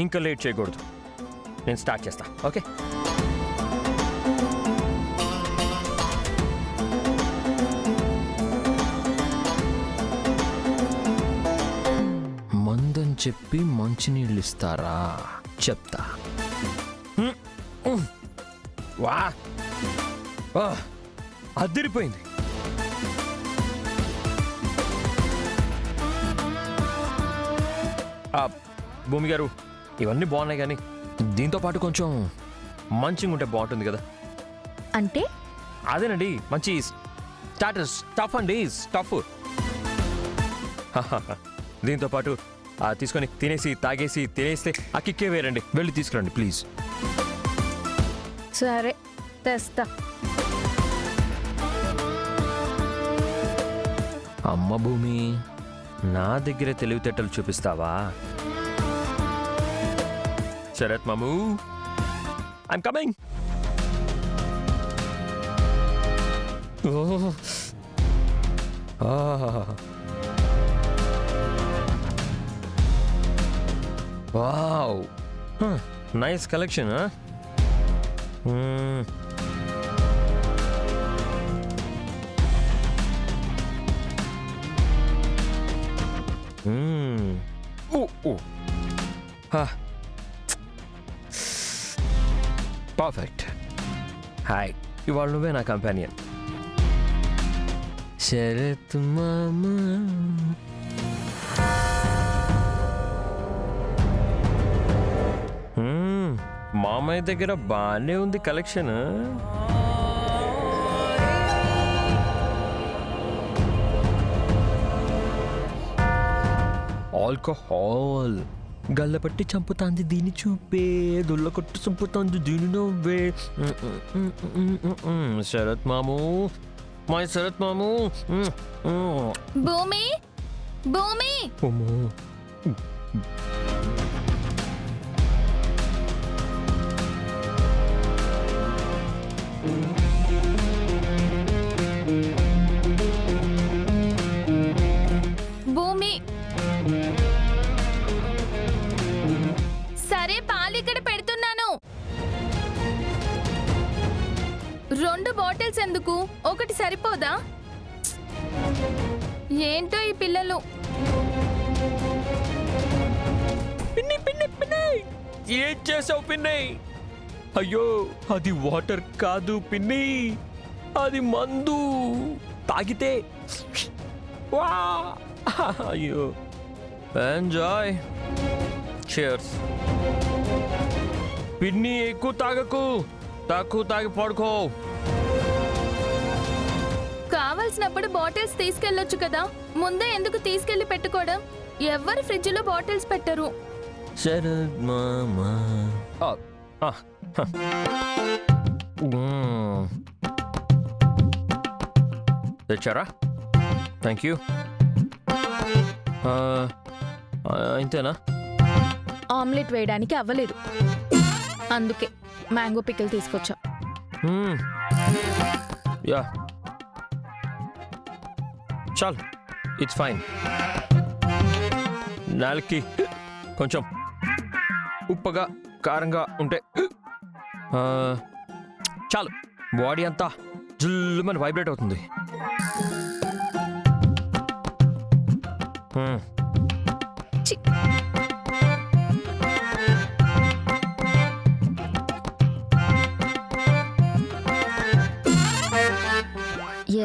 ఇంకా లేట్ చేయకూడదు. నేను స్టార్ట్ చేస్తా. ఓకే, మందని చెప్పి మంచినీళ్ళు ఇస్తారా చెప్తా. వా అదిరిపోయింది. భూమి గారు, ఇవన్నీ బాగున్నాయి కానీ దీంతో పాటు కొంచెం మంచిగా ఉంటే బాగుంటుంది కదా. అంటే అదేనండి, మంచి స్టార్టర్ స్టఫ్ అండి, స్టఫ్. దీంతో పాటు తీసుకొని తినేసి తాగేసి తినేస్తే ఆ కిక్కే వేరండి. వెళ్ళి తీసుకురండి ప్లీజ్. సరే తెస్తా. అమ్మ భూమి, నా దగ్గర తెలివితేటలు చూపిస్తావా? శరత్ మాము, I'm coming. Wow, nice collection. Perfect. Hi, ఇవాళ నువ్వే నా కంపానియన్. శరత్ మామా, మామయ్య దగ్గర బాగానే ఉంది కలెక్షన్. ఆల్కహాల్ గల్లపట్టి చంపుతాంది దీని చూపే, దుల్ల కొట్టు చంపుతాంది దీని నవ్వే. శరత్ మాము, మై శరత్ మాము. భూమి, భూమి. భూమి, సరే పాలు ఇక్కడ పెడుతున్నాను. 2 బాటిల్స్ ఎందుకు, ఒకటి సరిపోదా? ఏంటో ఈ పిల్లలు. పిన్ని పిన్ని పిన్ని, ఏం చేసావు పిన్ని? అయ్యో, అది వాటర్ కాదు పిన్ని, అది మందు. తాగితే వా, అయ్యో. Enjoy, cheers. పిన్ని ఎక్కువ తాగకు, తక్కువ తాగి పడుకో. కావలసినప్పుడు బాటిల్స్ తీసుకెళ్ళొచ్చు కదా, ముందే ఎందుకు తీసుకెళ్లి పెట్టుకోవడం? ఎవరు ఫ్రిడ్జ్ లో బాటిల్స్ పెట్టరు. శరత్ మామా. తెచ్చారా? Thank you. ఇంతేనా? ఆమ్లెట్ వేయడానికి అవ్వలేదు, అందుకే మ్యాంగో పికిల్ తీసుకొచ్చా. యా, చాలు, ఇట్స్ ఫైన్. నాలుగుకి కొంచెం ఉప్పగా కారంగా ఉంటే చాలు. బాడీ అంతా జుల్లుమని వైబ్రేట్ అవుతుంది.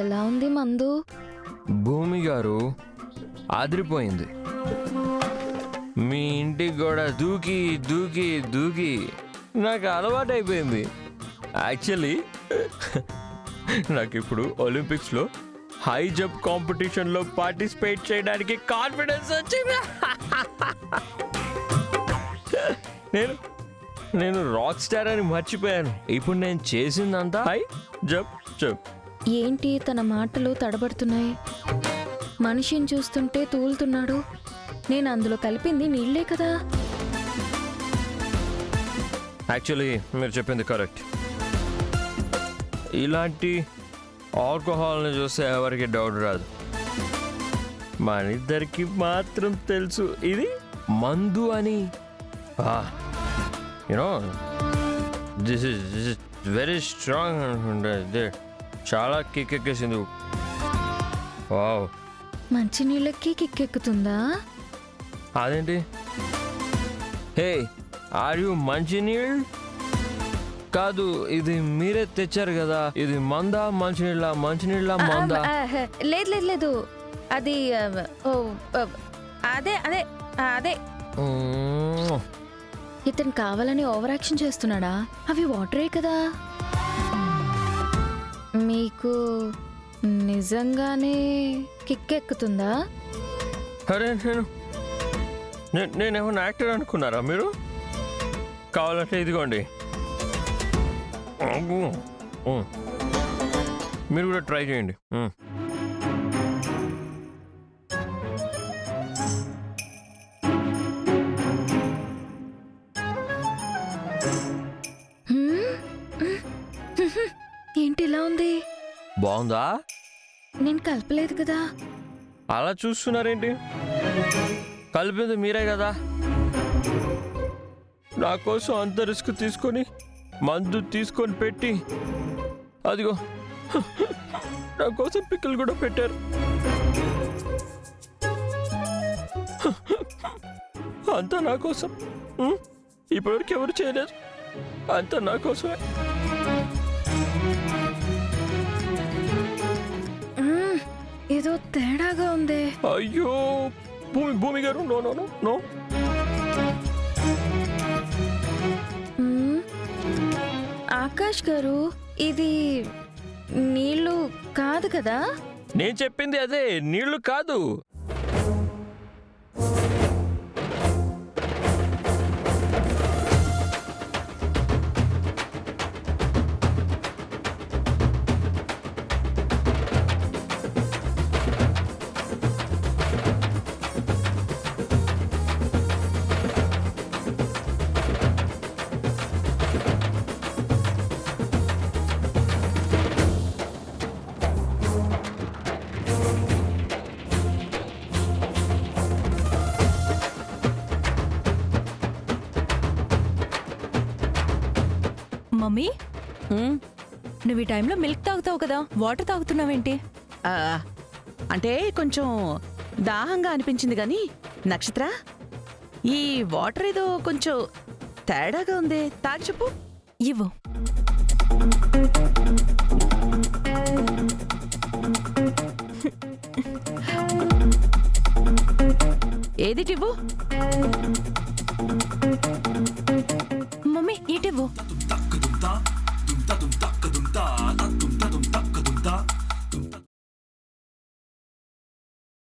ఎలా ఉంది మందు? భూమి గారు, ఆదిరిపోయింది. మీ ఇంటికి కూడా దూకి దూకి దూకి నాకు అలవాటు అయిపోయింది. యాక్చువల్లీ నాకు ఇప్పుడు ఒలింపిక్స్లో హై జంప్ కాంపిటీషన్లో పార్టిసిపేట్ చేయడానికి కాన్ఫిడెన్స్ వచ్చింది. నేను రాక్ స్టార్ అని మర్చిపోయాను. ఇప్పుడు నేను చేసిందంతా హై జంప్ జంప్. ఏంటి తన మాటలు తడబడుతున్నాయి? మనిషిని చూస్తుంటే తూలుతున్నాడు. నేను అందులో కలిపింది నీళ్లే కదా. యాక్చువల్లీ మీరు చెప్పింది కరెక్ట్. ఇలాంటి ఆల్కహాల్ని చూస్తే ఎవరికి డౌట్ రాదు. మన ఇద్దరికి మాత్రం తెలుసు ఇది మందు అని. You know this is very strong అనుకుంటే చాలా కిక్ ఎక్కేసింది. వావ్, మంచినీళ్ళకి కిక్కెక్కుతుందా? అదేంటి? హే, ఆర్ యు మంచినీళ్ళు? కాదు, ఇది మీరే తెచ్చారు కదా. ఇది మందా మంచినీళ్ళ? మంచినీళ్ళ మందా? లేదు లేదు లేదు, అది ఓ అదే అదే అదే. ఇతను కావాలని ఓవర్ యాక్షన్ చేస్తున్నాడా? అవి వాటరే కదా. మీకు నిజంగానే కిక్కెక్కుతుందా? అరే, నేనేమన్నా యాక్టర్ అనుకున్నారా మీరు? కావాలంటే ఇదిగోండి, మీరు కూడా ట్రై చేయండి. ఏంటి ఇలా ఉంది? బాగుందా? నేను కలపలేదు కదా. అలా చూస్తున్నారేంటి? కలిపింది మీరే కదా. నా కోసం అంత రిస్క్ తీసుకొని మందు తీసుకొని పెట్టి అదిగో నా కోసం పిక్కలు కూడా పెట్టారు. అంతా నా కోసం. ఇప్పటివరకు ఎవరు చేయలేదు. అంతా నా కోసమే. ఏదో తేడాగా ఉంది. అయ్యో భూమి గారు, no no no no. Akash గారు, ఇది నీళ్ళు కాదు కదా? నేను చెప్పింది అదే, నీళ్లు కాదు. మమ్మీ, నువ్వు ఈ టైంలో మిల్క్ తాగుతావు కదా, వాటర్ తాగుతున్నావేంటి? అంటే కొంచెం దాహంగా అనిపించింది కానీ నక్షత్ర, ఈ వాటర్ ఏదో కొంచెం తేడాగా ఉంది. తాగి చెప్పు. ఇవ్వు. ఏది టివ్వు? మమ్మీ, ఇటివ్వు.